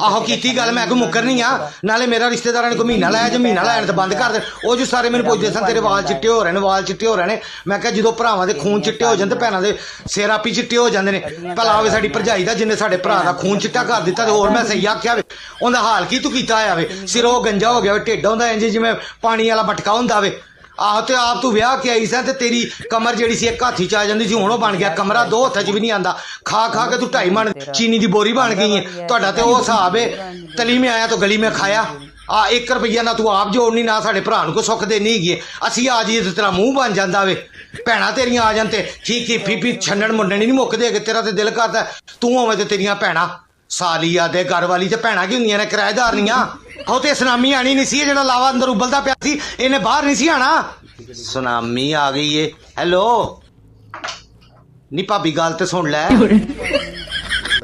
आहो की गल मैं मुकर नहीं आ नाले मेरा रिश्तेदार ने कोई महीना लाया जो महीना लाने तो बंद कर दे वो जो सारे मैंने पुछते सन तेरे वाल चिट्टे हो रहे हैं वाल चिट्टे हो रहे हैं मैं क्या जो भरावां दे खून चिट्टे हो जाते भैनों के सिर आपी चिट्टे हो जाते हैं भला आवे साडी भरजाई का जिन्हें साडे भरा का खून चिट्टा कर दिता तो होर मैं सही आख्या वे उहदा हाल की तू कीता होया वे सिरों गंजा हो गया वे ढिड हुंदा इंज जिवें पानी वाला मटका हुंदा वे आहो तो आप तू विआह के आई सा तेरी कमर जी सी एक हाथी च आ जाती सी हुण बन गया कमरा दो हत्थां च भी नहीं आंदा खा खा के तू 2.5 मन चीनी की बोरी बन गई है तुहाडा ते ओह हिसाब है तली में आया तो गली में खाया आ 1 रुपया ना तू आप जोड़नी ना साडे भरा नूं कोई सुख देनी हैगी असीं आ जाइए तो तेरा मूँह बन जाता वे भैणां तेरियां आ जान ते ठीक फीफी छन्नण मुंडण नहीं मुकदे तेरा तो दिल करदा तू होवें ते तेरियां भैणां साली आदे घर वाली ते भैणां की हुंदियां ने किराएदार नियां ਉਹ ਤੇ ਸੁਨਾਮੀ ਆਣੀ ਨਹੀਂ ਸੀ ਜਿਹੜਾ ਲਾਵਾ ਅੰਦਰ ਉਬਲਦਾ ਪਿਆ ਸੀ ਇਹਨੇ ਬਾਹਰ ਨਹੀਂ ਸੀ ਆਣਾ ਸੁਨਾਮੀ ਆ ਗਈ ਏ ਹੈਲੋ ਨੀ ਭਾਬੀ ਗੱਲ ਤੇ ਸੁਣ ਲੈ